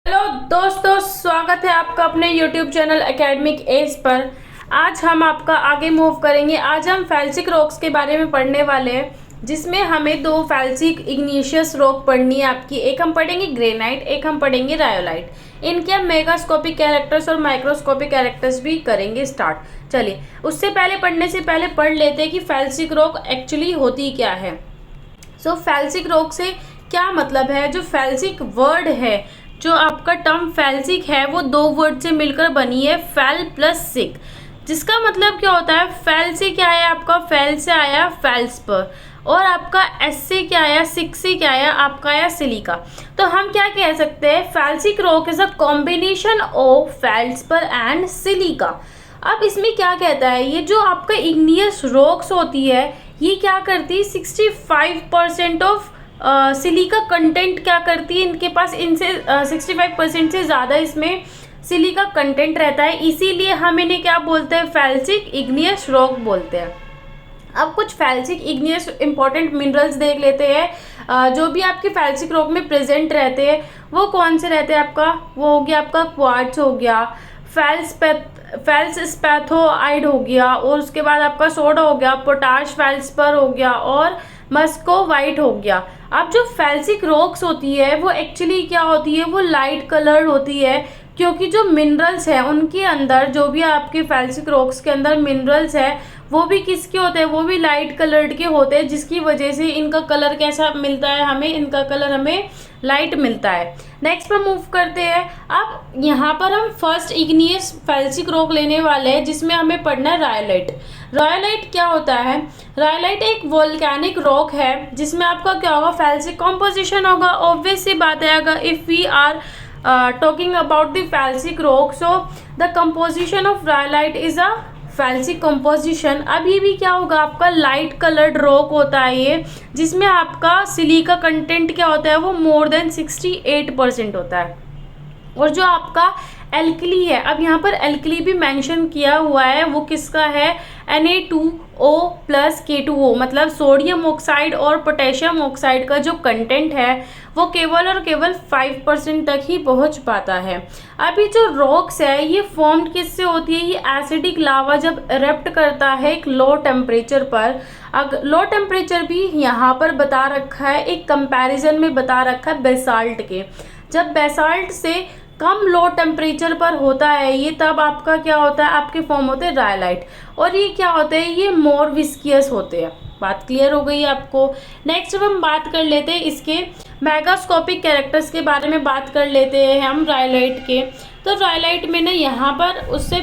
Hello दोस्तों, स्वागत है आपका अपने YouTube channel academic as per. आज हम आपका आगे मूव करेंगे। आज हम फैल्सिक रॉक्स के बारे में पढ़ने वाले हैं, जिसमें हमें दो फैल्सिक इग्निशियस रॉक पढ़नी है आपकी। एक हम पढ़ेंगे ग्रेनाइट, एक हम पढ़ेंगे रायोलाइट। इनके हम मेगास्कोपिक कैरेक्टर्स और माइक्रोस्कोपिक कैरेक्टर्स भी करेंगे स्टार्ट। चलिए, उससे पहले पढ़ने से पहले पढ़ लेते हैं कि फैल्सिक रॉक एक्चुअली होती क्या है। सो फैल्सिक रॉक से क्या मतलब है। जो फैल्सिक वर्ड है, जो आपका टर्म फैल्सिक है, वो दो वर्ड से मिलकर बनी है, फैल प्लस सिक। जिसका मतलब क्या होता है, फैल से क्या आया आपका, फैल से आया फैल्स पर, और आपका एस से क्या आया, सिक से क्या आया, आपका आया सिलिका। तो हम क्या कह सकते हैं, felsic rock is a combination of feldspar and silica. अब इसमें क्या कहता है, ये जो आपका इग्नियस रॉक्स होती है, ये क्या करती है, 65% ऑफ सिलिका कंटेंट क्या करती है इनके पास, इनसे 65% से ज़्यादा इसमें सिलिका कंटेंट रहता है। इसीलिए हम इन्हें क्या बोलते हैं, फैल्सिक इग्नियस रॉक बोलते हैं। अब कुछ फैल्सिक इग्नियस इंपॉर्टेंट मिनरल्स देख लेते हैं जो भी आपके फैल्सिक रॉक में प्रेजेंट रहते हैं। वो कौन से रहते हैं आपका, वो हो गया आपका क्वार्ट्ज हो गया, फेल्सपैथोआइड हो गया, और उसके बाद आपका सोडा हो गया, पोटाश फेल्सपर हो गया, और मस्कोवाइट हो गया। अब जो फैल्सिक रॉक्स होती है वो एक्चुअली क्या होती है, वो लाइट कलर्ड होती है, क्योंकि जो मिनरल्स हैं उनके अंदर, जो भी आपके फैल्सिक रॉक्स के अंदर मिनरल्स है, वो भी किसके होते हैं, वो भी लाइट कलर्ड के होते हैं, जिसकी वजह से इनका कलर कैसा मिलता है हमें, इनका कलर हमें लाइट मिलता है। नेक्स्ट पर मूव करते हैं। अब यहाँ पर हम फर्स्ट इग्नियस फैल्सिक रॉक लेने वाले हैं, जिसमें हमें पढ़ना है रायोलाइट। रायोलाइट क्या होता है, रायोलाइट एक वोल्केनिक रॉक है, जिसमें आपका क्या होगा, फैल्सिक कॉम्पोजिशन होगा। ऑब्वियस सी बात है, अगर if we are talking about the felsic rock, so the composition of rhyolite is a felsic composition। अब ये भी क्या होगा, आपका लाइट कलर्ड रॉक होता है ये, जिसमें आपका सिलिका कंटेंट क्या होता है, वो मोर देन 68% होता है। और जो आपका एल्कली है, अब यहाँ पर एल्कली भी मेंशन किया हुआ है, वो किसका है, Na2O प्लस K2O, मतलब सोडियम ऑक्साइड और पोटेशियम ऑक्साइड का जो कंटेंट है वो केवल और केवल 5% तक ही पहुँच पाता है। अभी जो रॉक्स है ये फॉर्म्ड किससे होती है, ये एसिडिक लावा जब इरप्ट करता है एक लो टेम्परेचर पर। अगर लो टेम्परेचर भी यहाँ पर बता रखा है, एक कंपैरिजन में बता रखा है बेसाल्ट के। जब बेसाल्ट से कम लो टेम्परेचर पर होता है ये, तब आपका क्या होता है, आपके फॉर्म होते हैं रायोलाइट। और ये क्या होते हैं, ये मोर विस्कियस होते हैं। बात क्लियर हो गई आपको। नेक्स्ट अब हम बात कर लेते हैं इसके मेगास्कोपिक कैरेक्टर्स के बारे में बात कर लेते हैं हम रायोलाइट के। तो रायोलाइट में ना यहाँ पर उससे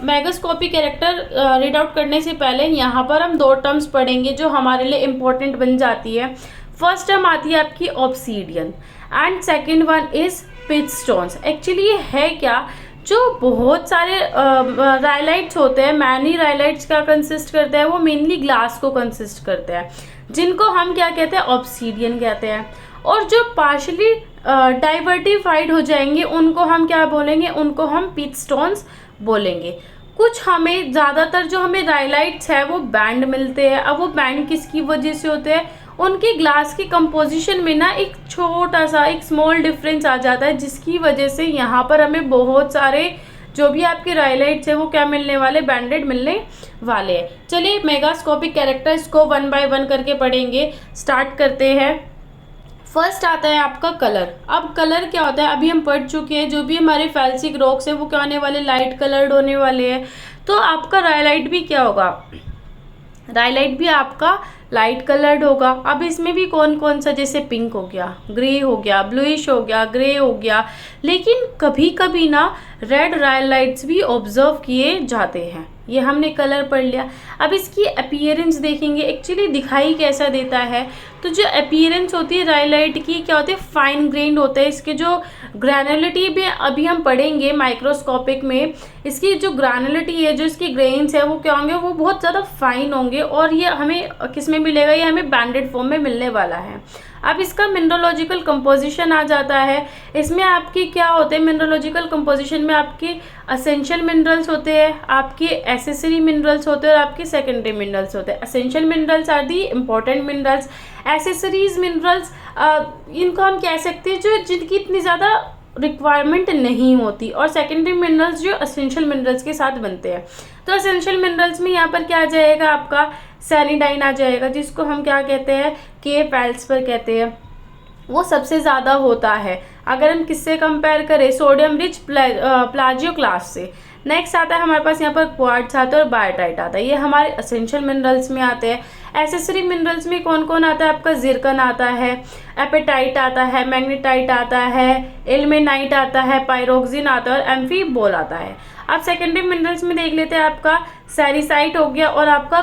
मेगास्कोपिक कैरेक्टर रीड आउट करने से पहले यहाँ पर हम दो टर्म्स पढ़ेंगे जो हमारे लिए इम्पोर्टेंट बन जाती है। फर्स्ट टर्म आती है आपकी obsidian and second one is pitch stones. Actually ये है क्या, जो बहुत सारे रायोलाइट्स होते हैं, मैनी रायोलाइट्स क्या कंसिस्ट करते हैं, वो मेनली ग्लास को कंसिस्ट करते हैं, जिनको हम क्या कहते हैं, ऑब्सीडियन कहते हैं। और जो पार्शली डाइवर्टिफाइड हो जाएंगे उनको हम क्या बोलेंगे, उनको हम पिच स्टोन्स बोलेंगे। कुछ हमें ज़्यादातर जो हमें रायोलाइट्स है वो बैंड मिलते हैं। अब वो बैंड किसकी वजह से होते हैं, उनके ग्लास की कंपोजिशन में ना एक छोटा सा एक स्मॉल डिफरेंस आ जाता है, जिसकी वजह से यहाँ पर हमें बहुत सारे जो भी आपके रायोलाइट्स है वो क्या मिलने वाले, बैंडेड मिलने वाले हैं। चलिए मेगास्कोपिक कैरेक्टर्स को वन बाय वन करके पढ़ेंगे। स्टार्ट करते हैं। फर्स्ट आता है आपका कलर। अब कलर क्या होता है, अभी हम पढ़ चुके हैं, जो भी हमारे फैल्सिक रॉक्स है वो क्या होने वाले, लाइट कलर्ड होने वाले हैं। तो आपका रायोलाइट भी क्या होगा, रायोलाइट भी आपका लाइट कलर्ड होगा। अब इसमें भी कौन कौन सा, जैसे पिंक हो गया, ग्रे हो गया, ब्लूइश हो गया, ग्रे हो गया, लेकिन कभी कभी ना रेड रायोलाइट्स भी ऑब्जर्व किए जाते हैं। ये हमने कलर पढ़ लिया। अब इसकी अपीयरेंस देखेंगे, एक्चुअली दिखाई कैसा देता है। तो जो अपीयरेंस होती है रायोलाइट की, क्या होती है, फाइन ग्रेन्ड होता है। इसके जो ग्रैनुलिटी भी अभी हम पढ़ेंगे माइक्रोस्कोपिक में, इसकी जो ग्रैनुलिटी है, जो इसकी ग्रेन्स है, वो क्या होंगे, वो बहुत ज़्यादा फाइन होंगे। और ये हमें किस में मिलेगा, ये हमें बैंडेड फॉर्म में मिलने वाला है। अब इसका मिनरलोजिकल कंपोजिशन आ जाता है। इसमें आपकी क्या होते हैं, मिनरलोजिकल कंपोजिशन में आपके असेंशियल मिनरल्स होते हैं, आपके एसेसरी मिनरल्स होते हैं, और आपके सेकेंडरी मिनरल्स होते हैं। Essential minerals are the important minerals. Accessories minerals इनको हम कह सकते हैं जो जिनकी इतनी ज़्यादा रिक्वायरमेंट नहीं होती। और सेकेंडरी मिनरल्स जो एसेंशियल मिनरल्स के साथ बनते हैं। तो एसेंशियल मिनरल्स में यहाँ पर क्या आ जाएगा, आपका सैनिडाइन आ जाएगा, जिसको हम क्या कहते हैं, के फेल्सपर कहते हैं। वो सबसे ज़्यादा होता है अगर हम किससे कंपेयर करें, सोडियम रिच प्लाजियो क्लास से। नेक्स्ट आता है हमारे पास यहाँ पर क्वार्ट्ज आता है और बायोटाइट आता है, ये हमारे एसेंशियल मिनरल्स में आते हैं। एसेसरी मिनरल्स में कौन कौन आता है, आपका जिरकन आता है, एपेटाइट आता है, मैग्नेटाइट आता है, इल्मेनाइट आता है, पायरोक्सिन आता है और एम्फीबोल आता है। अब सेकेंडरी मिनरल्स में देख लेते हैं, आपका सैरिसाइट हो गया और आपका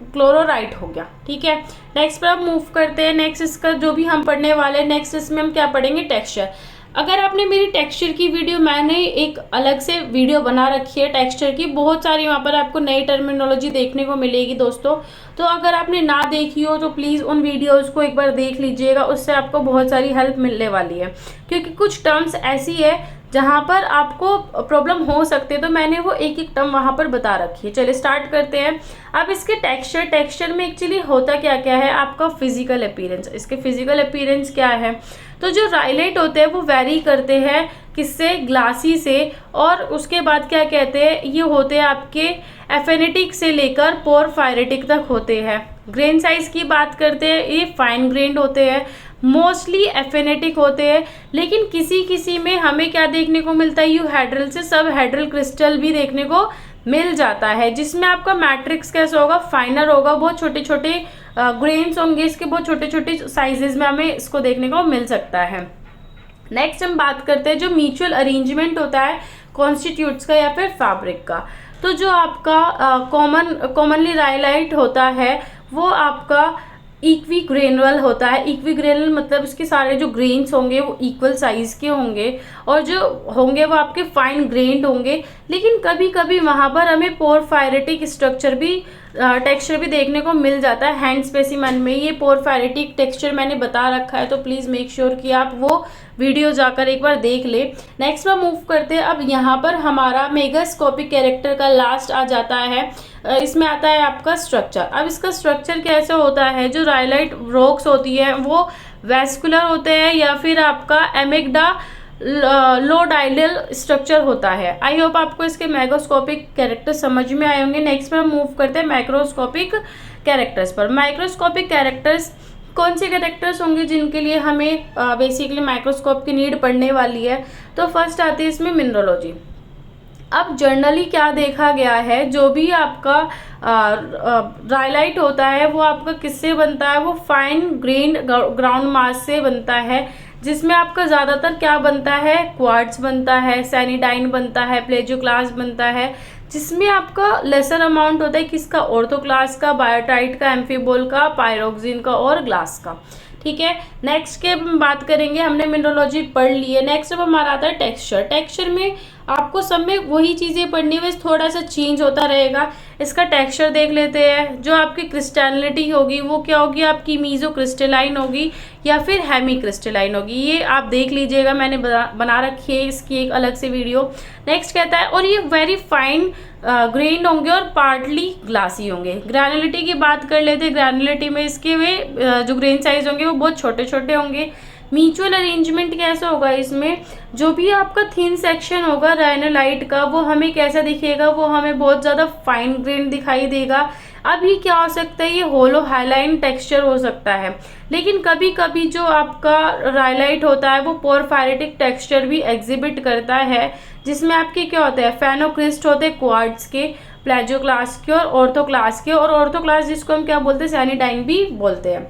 क्लोरोराइट हो गया। ठीक है, नेक्स्ट पर अब मूव करते हैं। नेक्स्ट इसका जो भी हम पढ़ने वाले हैं, नेक्स्ट इसमें हम क्या पढ़ेंगे, टेक्सचर। अगर आपने मेरी टेक्सचर की वीडियो, मैंने एक अलग से वीडियो बना रखी है टेक्सचर की, बहुत सारी वहाँ पर आपको नई टर्मिनोलॉजी देखने को मिलेगी दोस्तों। तो अगर आपने ना देखी हो तो प्लीज़ उन वीडियोज़ को एक बार देख लीजिएगा, उससे आपको बहुत सारी हेल्प मिलने वाली है। क्योंकि कुछ टर्म्स ऐसी है जहाँ पर आपको प्रॉब्लम हो सकती है, तो मैंने वो एक एक टर्म वहाँ पर बता रखी है। चलिए स्टार्ट करते हैं। अब इसके टेक्सचर में एक्चुअली होता क्या क्या है, आपका फिजिकल अपीयरेंस। इसके फिजिकल अपीयरेंस क्या है, तो जो राइलाइट होते हैं वो वेरी करते हैं किससे, ग्लासी से। और उसके बाद क्या कहते हैं, ये होते हैं आपके एफेनेटिक से लेकर पोरफायरेटिक तक होते हैं। ग्रेन साइज की बात करते हैं, ये फाइन ग्रेन्ड होते हैं, मोस्टली एफेनेटिक होते हैं। लेकिन किसी किसी में हमें क्या देखने को मिलता है, यूहेड्रल से सब हेड्रल क्रिस्टल भी देखने को मिल जाता है, जिसमें आपका मैट्रिक्स कैसा होगा, फाइनर होगा, बहुत छोटे छोटे ग्रेन्स होंगे इसके, बहुत छोटे छोटे साइजेस में हमें इसको देखने को मिल सकता है। नेक्स्ट हम बात करते हैं जो म्यूचुअल अरेंजमेंट होता है कॉन्स्टिट्यूट्स का या फिर फैब्रिक का। तो जो आपका कॉमनली राइलाइट होता है वो आपका इक्विग्रेनुअल होता है। इक्विग्रेनुअल मतलब इसके सारे जो ग्रेन्स होंगे वो इक्वल साइज के होंगे और जो होंगे वो आपके फाइन ग्रेन्ड होंगे। लेकिन कभी कभी वहाँ पर हमें पोरफायरेटिक स्ट्रक्चर भी टेक्सचर भी देखने को मिल जाता है। हैंड स्पेसिमेन में ये पोरफायरेटिक टेक्सचर मैंने बता रखा है, तो प्लीज़ मेक श्योर कि आप वो वीडियो जाकर एक बार देख ले। नेक्स्ट पर मूव करते हैं। अब यहाँ पर हमारा मेगास्कोपिक कैरेक्टर का लास्ट आ जाता है, इसमें आता है आपका स्ट्रक्चर। अब इसका स्ट्रक्चर कैसे होता है, जो राइलाइट रॉक्स होती है वो वेस्कुलर होते हैं या फिर आपका एमिग्डा लोडाइडल स्ट्रक्चर होता है। आई होप आपको इसके मैक्रोस्कोपिक कैरेक्टर समझ में आए होंगे। नेक्स्ट पर हम मूव करते हैं माइक्रोस्कोपिक कैरेक्टर्स पर। माइक्रोस्कोपिक कैरेक्टर्स कौन से कैरेक्टर्स होंगे जिनके लिए हमें बेसिकली माइक्रोस्कोप की नीड पड़ने वाली है, तो फर्स्ट आती है इसमें मिनरोलॉजी। अब जर्नली क्या देखा गया है, जो भी आपका राइलाइट होता है वो आपका किससे बनता है, वो फाइन ग्रेन ग्राउंड मास से बनता है, जिसमें आपका ज़्यादातर क्या बनता है, क्वार्ट्ज बनता है, सैनिडाइन बनता है, प्लेजियोक्लास्ट बनता है, जिसमें आपका लेसर अमाउंट होता है किसका, ऑर्थोक्लास्ट का, बायोटाइट का, एम्फीबोल का, पायरोक्सिन का और ग्लास का। ठीक है, नेक्स्ट के हम बात करेंगे, हमने मिनरोलॉजी पढ़ ली है। नेक्स्ट अब हमारा आता है टेक्सचर। टेक्सचर में आपको सब में वही चीज़ें पढ़नी है, बस थोड़ा सा चेंज होता रहेगा। इसका टेक्सचर देख लेते हैं। जो आपकी क्रिस्टैलिटी होगी वो क्या होगी, आपकी मीजो क्रिस्टलाइन होगी या फिर हेमी क्रिस्टलाइन होगी, ये आप देख लीजिएगा, मैंने बना रखी है इसकी एक अलग से वीडियो। नेक्स्ट कहता है, और ये वेरी फाइन ग्रेन्ड होंगे और पार्टली ग्लासी होंगे। ग्रैनुलिटी की बात कर लेते हैं। ग्रैनुलिटी में इसके वे जो ग्रेन साइज होंगे वो बहुत छोटे छोटे होंगे। म्यूचुअल अरेंजमेंट कैसा होगा, इसमें जो भी आपका थिन सेक्शन होगा राइनोलाइट का वो हमें कैसा दिखेगा, वो हमें बहुत ज़्यादा फाइन ग्रेन दिखाई देगा। अभी क्या हो सकता है, ये होलो हाइलाइन टेक्सचर हो सकता है। लेकिन कभी कभी जो आपका राइलाइट होता है वो पोरफायरेटिक टेक्सचर भी एग्जिबिट करता है, जिसमें आपके क्या होते हैं, फेनोक्रिस्ट होते हैं क्वार्ट्ज के, प्लेजियोक्लास्ट के और ऑर्थोक्लास्ट के, और ऑर्थोक्लास्ट जिसको हम क्या बोलते हैं, सैनिडाइन भी बोलते हैं।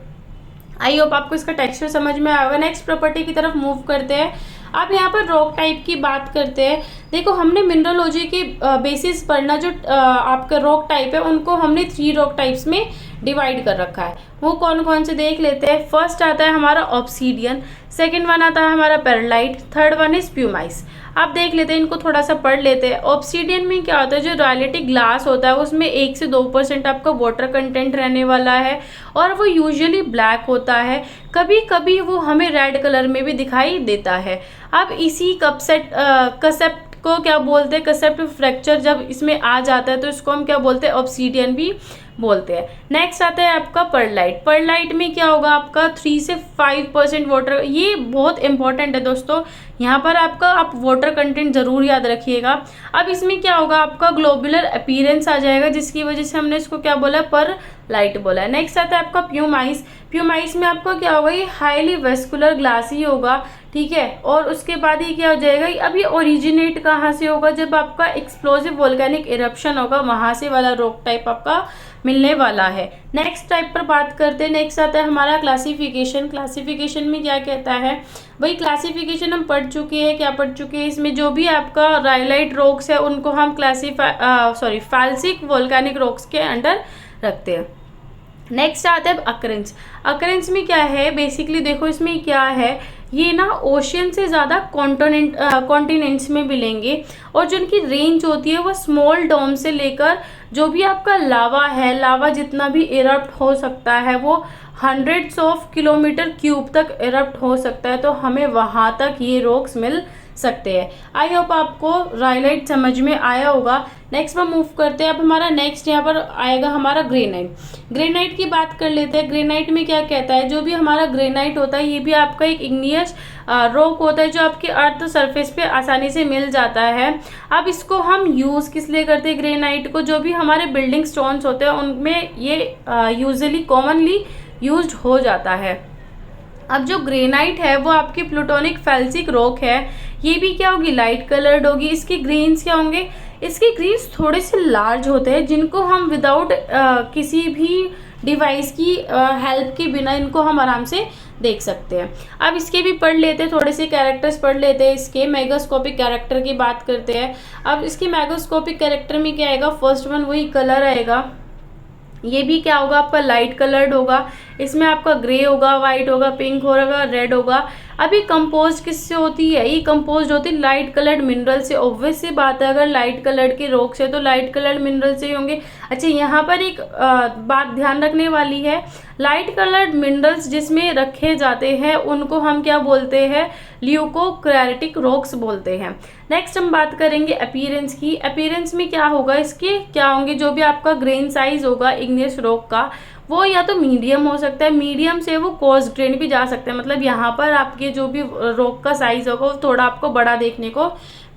आई होप आपको इसका टेक्सचर समझ में आएगा। नेक्स्ट प्रॉपर्टी की तरफ मूव करते हैं। अब यहाँ पर रॉक टाइप की बात करते हैं। देखो, हमने मिनरोलॉजी के बेसिस पर ना जो आपका रॉक टाइप है उनको हमने 3 रॉक टाइप्स में डिवाइड कर रखा है। वो कौन कौन से देख लेते हैं। फर्स्ट आता है हमारा ऑब्सीडियन, सेकंड वन आता है हमारा पेरलाइट, थर्ड वन इज प्यूमाइस। आप देख लेते हैं, इनको थोड़ा सा पढ़ लेते हैं। ऑब्सीडियन में क्या होता है, जो रायलिटिक ग्लास होता है उसमें 1 से 2% आपका वाटर कंटेंट रहने वाला है और वो यूजुअली ब्लैक होता है। कभी कभी वो हमें रेड कलर में भी दिखाई देता है। अब इसी कंसेप्ट को क्या बोलते हैं, कंसेप्ट फ्रैक्चर जब इसमें आ जाता है तो इसको हम क्या बोलते हैं, ऑब्सीडियन भी बोलते हैं। नेक्स्ट आता है आपका परलाइट। परलाइट में क्या होगा आपका 3 से 5% वाटर, ये बहुत इंपॉर्टेंट है दोस्तों, यहाँ पर आपका आप वाटर कंटेंट जरूर याद रखिएगा। अब इसमें क्या होगा आपका ग्लोबुलर अपीयरेंस आ जाएगा, जिसकी वजह से हमने इसको क्या बोला, पर लाइट बोला है। नेक्स्ट आता है आपका प्यूमाइस। प्यूमाइस में आपका क्या होगा, ये हाईली वेस्कुलर ग्लासी होगा, ठीक है। और उसके बाद ये क्या हो जाएगा, अब ये ओरिजिनेट कहाँ से होगा, जब आपका एक्सप्लोसिव वोल्केनिक इरप्शन होगा, वहां से वाला रॉक टाइप आपका मिलने वाला है। नेक्स्ट टाइप पर बात करते हैं। नेक्स्ट आता है हमारा क्लासिफिकेशन। क्लासिफिकेशन में क्या कहता है, वही क्लासिफिकेशन हम पढ़ चुके हैं, क्या पढ़ चुके हैं, इसमें जो भी आपका राइलाइट रॉक्स है उनको हम फैल्सिक वोल्केनिक रॉक्स के अंडर रखते हैं। नेक्स्ट आता है अकरेंस। अकरेंस में क्या है, बेसिकली देखो इसमें क्या है, ये ना ओशियन से ज़्यादा कॉन्टिनेंट्स में मिलेंगे, और जो इनकी रेंज होती है वो स्मॉल डोम से लेकर जो भी आपका लावा है, लावा जितना भी इरप्ट हो सकता है वो हंड्रेड्स ऑफ किलोमीटर क्यूब तक इरप्ट हो सकता है, तो हमें वहाँ तक ये रॉक्स मिल सकते हैं। आई होप आपको राइलाइट समझ में आया होगा। नेक्स्ट पर मूव करते हैं। अब हमारा नेक्स्ट यहाँ पर आएगा हमारा ग्रेनाइट। ग्रेनाइट की बात कर लेते हैं। ग्रेनाइट में क्या कहता है, जो भी हमारा ग्रेनाइट होता है ये भी आपका एक इग्नियस रॉक होता है जो आपकी अर्थ सरफेस पे आसानी से मिल जाता है। अब इसको हम यूज़ किस लिए करते हैं, ग्रेनाइट को, जो भी हमारे बिल्डिंग स्टोन्स होते हैं उनमें ये यूजुअली कॉमनली यूज्ड हो जाता है। अब जो ग्रेनाइट है वो आपकी प्लूटोनिक फेल्सिक रॉक है, ये भी क्या होगी, लाइट कलर्ड होगी। इसके ग्रेन्स क्या होंगे, इसके ग्रेन्स थोड़े से लार्ज होते हैं, जिनको हम विदाउट किसी भी डिवाइस की हेल्प के बिना इनको हम आराम से देख सकते हैं। अब इसके भी पढ़ लेते हैं, थोड़े से कैरेक्टर्स पढ़ लेते हैं। इसके मेगास्कोपिक कैरेक्टर की बात करते हैं। अब इसके मेगास्कोपिक कैरेक्टर में क्या आएगा, फर्स्ट वन वही कलर आएगा, ये भी क्या होगा आपका लाइट कलर्ड होगा। इसमें आपका ग्रे होगा, वाइट होगा, पिंक होगा, रेड होगा। अभी कंपोज किससे होती है, ये कंपोज होती है लाइट कलर्ड मिनरल से। ऑब्वियस सी बात है, अगर लाइट कलर्ड के रॉक से तो लाइट कलर्ड मिनरल से ही होंगे। अच्छा, यहाँ पर एक बात ध्यान रखने वाली है, लाइट कलर्ड मिनरल्स जिसमें रखे जाते हैं उनको हम क्या बोलते हैं, ल्यूकोक्रेटिक रॉक्स बोलते हैं। नेक्स्ट हम बात करेंगे अपीयरेंस की। अपीयरेंस में क्या होगा, इसके क्या होंगे, जो भी आपका ग्रेन साइज होगा इग्नियस रॉक का वो या तो मीडियम हो सकता है, मीडियम से वो कोर्स ग्रेन भी जा सकते हैं। मतलब यहाँ पर आपके जो भी रॉक का साइज होगा वो थोड़ा आपको बड़ा देखने को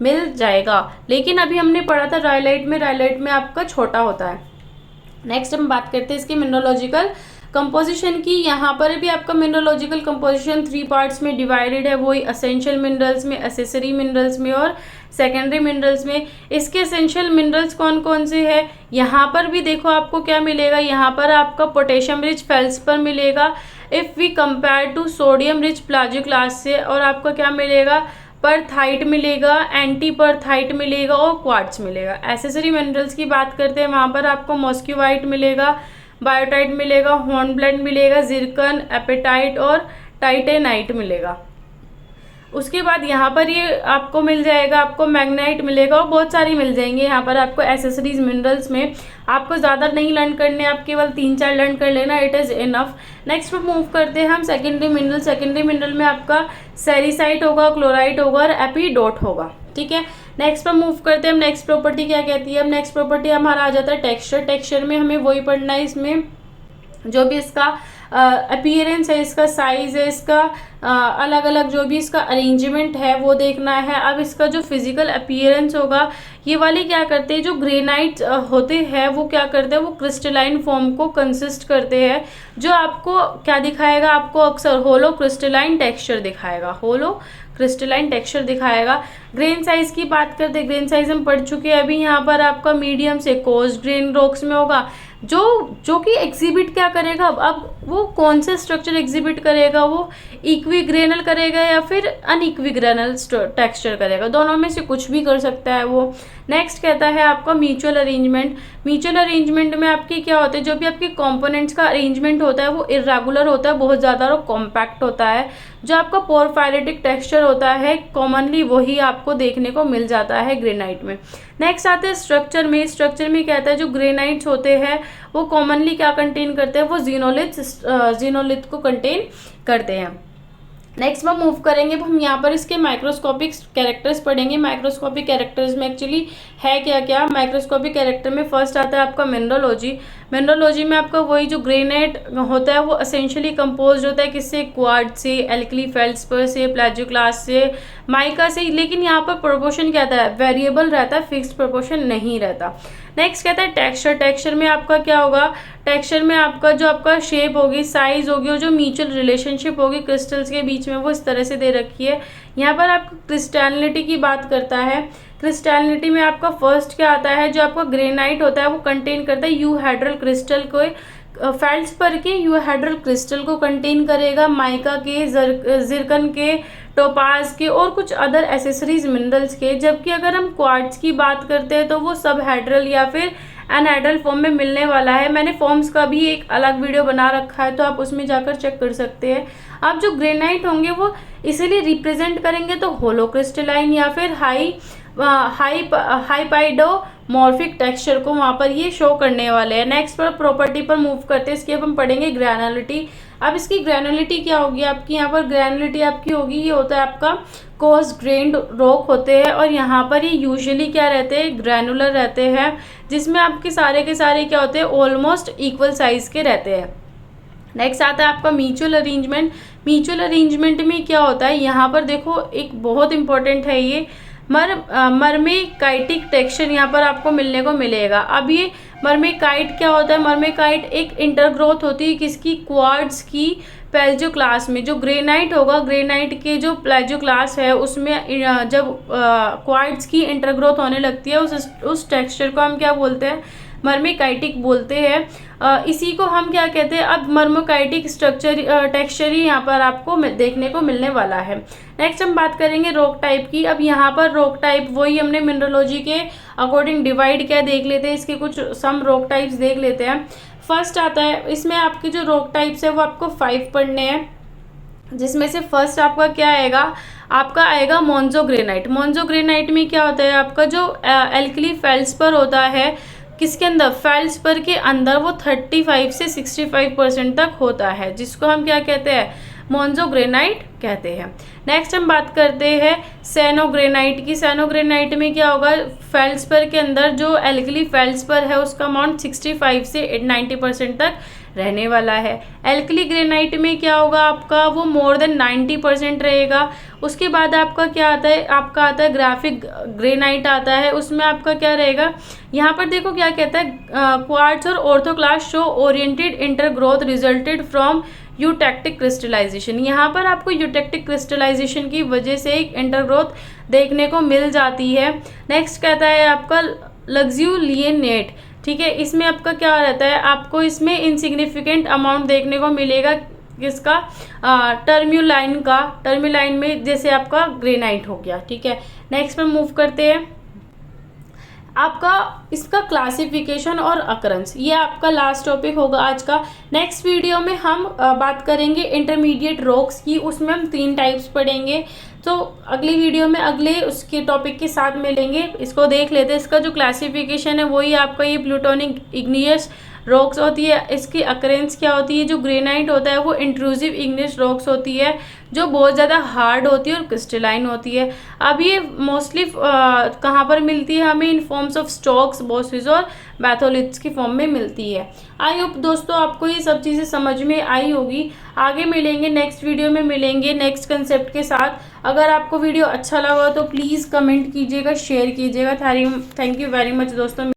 मिल जाएगा, लेकिन अभी हमने पढ़ा था राइलाइट में आपका छोटा होता है। नेक्स्ट हम बात करते हैं इसकी मिनरोलॉजिकल कंपोजिशन की। यहाँ पर भी आपका मिनरोलॉजिकल कंपोजिशन 3 पार्ट्स में डिवाइडेड है, वही असेंशियल मिनरल्स में, एसेसरी मिनरल्स में और सेकेंडरी मिनरल्स में। इसके एसेंशियल मिनरल्स कौन कौन से हैं, यहाँ पर भी देखो आपको क्या मिलेगा, यहाँ पर आपका पोटेशियम रिच फेल्सपर मिलेगा if we compare to sodium rich plagioclase से, और आपका क्या मिलेगा, परथाइट मिलेगा, एंटी परथाइट मिलेगा और क्वार्ट्ज मिलेगा। एसेसरी मिनरल्स की बात करते हैं, वहाँ पर आपको मॉस्क्यूवाइट मिलेगा, बायोटाइट मिलेगा, हॉर्नब्लेंड मिलेगा, जिरकन, एपेटाइट और टाइटेनाइट मिलेगा। उसके बाद यहाँ पर ये आपको मिल जाएगा, आपको मैग्नाइट मिलेगा और बहुत सारी मिल जाएंगे। यहाँ पर आपको एसेसरीज मिनरल्स में आपको ज़्यादा नहीं लर्न करने, आप केवल 3-4 लर्न कर लेना, इट इज़ इनफ। नेक्स्ट पर मूव करते हैं हम सेकेंडरी मिनरल। सेकेंडरी मिनरल में आपका सेरिसाइट होगा, क्लोराइट होगा और एपीडोट होगा, ठीक है। नेक्स्ट पर मूव करते हैं हम। नेक्स्ट प्रॉपर्टी क्या कहती है, अब नेक्स्ट प्रॉपर्टी हमारा आ जाता है टेक्सचर। टेक्सचर में हमें वही पढ़ना है, इसमें जो भी इसका अपीयरेंस है, इसका साइज है, इसका अलग अलग जो भी इसका अरेंजमेंट है वो देखना है। अब इसका जो फिजिकल अपीयरेंस होगा, ये वाले क्या करते हैं, जो ग्रेनाइट होते हैं वो क्या करते हैं, वो क्रिस्टलाइन फॉर्म को कंसिस्ट करते हैं, जो आपको क्या दिखाएगा, आपको अक्सर होलो क्रिस्टलाइन टेक्सचर दिखाएगा, होलो क्रिस्टलाइन टेक्सचर दिखाएगा। ग्रेन साइज की बात करते हैं, ग्रेन साइज हम पढ़ चुके हैं। अभी यहाँ पर आपका मीडियम से कोर्स ग्रेन रॉक्स में होगा, जो कि एग्जिबिट क्या करेगा, अब वो कौन से स्ट्रक्चर एग्जिबिट करेगा, वो इक्विग्रेनल करेगा या फिर अनइक्विग्रेनल टेक्सचर करेगा, दोनों में से कुछ भी कर सकता है वो। नेक्स्ट कहता है आपका म्यूचुअल अरेंजमेंट। म्यूचुअल अरेंजमेंट में आपके क्या होते हैं, जो भी आपके कंपोनेंट्स का अरेंजमेंट होता है वो इरेगुलर होता है, बहुत ज़्यादा और कॉम्पैक्ट होता है। जो आपका पोरफायरेटिक टेक्सचर होता है कॉमनली वही आपको देखने को मिल जाता है ग्रेनाइट में। नेक्स्ट आते हैं स्ट्रक्चर में। स्ट्रक्चर में कहता है जो ग्रेनाइट्स होते हैं वो कॉमनली क्या कंटेन करते हैं, वो जीनोलिथ को कंटेन करते हैं। नेक्स्ट हम मूव करेंगे, हम यहाँ पर इसके माइक्रोस्कोपिक कैरेक्टर्स पढ़ेंगे। माइक्रोस्कोपिक कैरेक्टर्स में एक्चुअली है क्या क्या। माइक्रोस्कोपिक कैरेक्टर में फर्स्ट आता है आपका मिनरलोजी। मिनरलोजी में आपका वही जो ग्रेनाइट होता है वो असेंशियली कंपोज होता है किससे, क्वार्ट्ज से, एल्कली फेल्ड्स्पर से, प्लेजियोक्लास्ट से, माइका से। लेकिन यहाँ पर प्रोपोर्शन क्या रहता है, वेरिएबल रहता है, फिक्स्ड प्रोपोर्शन नहीं रहता। नेक्स्ट कहता है टेक्सचर। टेक्सचर में आपका क्या होगा, टेक्सचर में आपका जो आपका शेप होगी, साइज होगी और जो म्यूचुअल रिलेशनशिप होगी क्रिस्टल्स के बीच में वो इस तरह से दे रखी है। यहाँ पर आपको क्रिस्टैलिटी की बात करता है। क्रिस्टैलिटी में आपका फर्स्ट क्या आता है, जो आपका ग्रेनाइट होता है वो कंटेन करता है यूहेड्रल क्रिस्टल को, फेल्ड्स्पर के यूहेड्रल क्रिस्टल को कंटेन करेगा, माइका के, जिरकन के, टोपाज के और कुछ अदर एसेसरीज मिनरल्स के। जबकि अगर हम क्वार्ट्ज की बात करते हैं तो वो सब हेड्रल या फिर एनहेड्रल फॉर्म में मिलने वाला है। मैंने फॉर्म्स का भी एक अलग वीडियो बना रखा है तो आप उसमें जाकर चेक कर सकते हैं। अब जो ग्रेनाइट होंगे वो इसीलिए रिप्रेजेंट करेंगे तो होलो क्रिस्टलाइन या फिर हाइपाइडोमॉर्फिक टेक्सचर को वहाँ पर ये शो करने वाले हैं। नेक्स्ट पर प्रॉपर्टी पर मूव करते हैं, इसकी अब हम पढ़ेंगे ग्रैनुलिटी। अब इसकी ग्रैनुलिटी क्या होगी आपकी, यहाँ पर ग्रैनुलिटी आपकी होगी, ये होता है आपका कोर्स ग्रेन्ड रॉक होते हैं और यहाँ पर ये यूजुअली क्या रहते हैं, ग्रैनुलर रहते हैं, जिसमें आपके सारे के सारे क्या होते हैं, ऑलमोस्ट इक्वल साइज के रहते हैं। नेक्स्ट आता है आपका म्यूचुअल अरेंजमेंट। म्यूचुअल अरेंजमेंट में क्या होता है, यहाँ पर देखो एक बहुत इंपॉर्टेंट है ये मरमेकाइटिक टेक्सचर यहाँ पर आपको मिलने को मिलेगा। अब ये मरमेकाइट क्या होता है, मरमेकाइट एक इंटरग्रोथ होती है किसकी, क्वार्ट्ज की प्लेजियोक्लास्ट में। जो ग्रेनाइट होगा, ग्रेनाइट के जो प्लेजियोक्लास्ट है उसमें जब क्वार्ट्ज की इंटरग्रोथ होने लगती है उस टेक्सचर को हम क्या बोलते हैं, मरमेकाइटिक बोलते हैं। इसी को हम क्या कहते हैं, अब मरमेकाइटिक स्ट्रक्चर टेक्सचर ही यहाँ पर आपको देखने को मिलने वाला है। नेक्स्ट हम बात करेंगे रॉक टाइप की। अब यहाँ पर रॉक टाइप वही हमने मिनरलोजी के अकॉर्डिंग डिवाइड क्या देख लेते हैं, इसके कुछ सम रॉक टाइप्स देख लेते हैं। फर्स्ट आता है, इसमें आपके जो रॉक टाइप्स है वो आपको 5 पढ़ने हैं, जिसमें से फर्स्ट आपका क्या आएगा, आपका आएगा मोन्जोग्रेनाइट। मोन्जोग्रेनाइट में क्या होता है, आपका जो एल्कली फेल्ड्स्पर होता है किसके अंदर, फेल्ड्स्पर के अंदर, वो 35 से 65% तक होता है, जिसको हम क्या कहते हैं, मोन्जोग्रेनाइट कहते हैं। नेक्स्ट हम बात करते हैं सैनोग्रेनाइट की। सैनोग्रेनाइट में क्या होगा, फेल्ड्स्पर के अंदर जो एल्कली फेल्ड्स्पर है उसका अमाउंट 65 से 90% तक रहने वाला है। एल्कली ग्रेनाइट में क्या होगा आपका, वो मोर देन 90% रहेगा। उसके बाद आपका क्या आता है, आपका आता है ग्राफिक ग्रेनाइट आता है, उसमें आपका क्या रहेगा, यहाँ पर देखो क्या कहता है, क्वार्ट्ज और orthoclase show oriented intergrowth resulted from eutectic crystallization. यहाँ पर आपको यूटेक्टिक क्रिस्टलाइजेशन की वजह से एक इंटरग्रोथ देखने को मिल जाती है। नेक्स्ट कहता है आपका लग्ज्यूलियनेट, ठीक है, इसमें आपका क्या रहता है, आपको इसमें इनसिग्निफिकेंट अमाउंट देखने को मिलेगा किसका, टर्म्युलाइन का। टर्म्युलाइन में जैसे आपका ग्रेनाइट हो गया, ठीक है। नेक्स्ट में मूव करते हैं, आपका इसका क्लासिफिकेशन और अकरेंस, ये आपका लास्ट टॉपिक होगा आज का। नेक्स्ट वीडियो में हम बात करेंगे इंटरमीडिएट रॉक्स की, उसमें हम 3 टाइप्स पढ़ेंगे। तो अगली वीडियो में अगले उसके टॉपिक के साथ मिलेंगे, इसको देख लेते हैं। इसका जो क्लासिफिकेशन है वही आपका ये प्लूटोनिक इग्नियस रॉक्स होती है। इसकी अकरेंस क्या होती है, जो ग्रेनाइट होता है वो इंट्रूसिव इग्नियस रॉक्स होती है, जो बहुत ज़्यादा हार्ड होती है और क्रिस्टलाइन होती है। अब ये मोस्टली कहाँ पर मिलती है हमें, इन फॉर्म्स ऑफ स्टॉक्स, बॉसेस और बैथोलिथ्स की फॉर्म में मिलती है। आई होप दोस्तों आपको ये सब चीज़ें समझ में आई होगी। आगे मिलेंगे, नेक्स्ट वीडियो में मिलेंगे नेक्स्ट कंसेप्ट के साथ। अगर आपको वीडियो अच्छा लगा तो प्लीज़ कमेंट कीजिएगा, शेयर कीजिएगा। थैंक यू वेरी मच दोस्तों।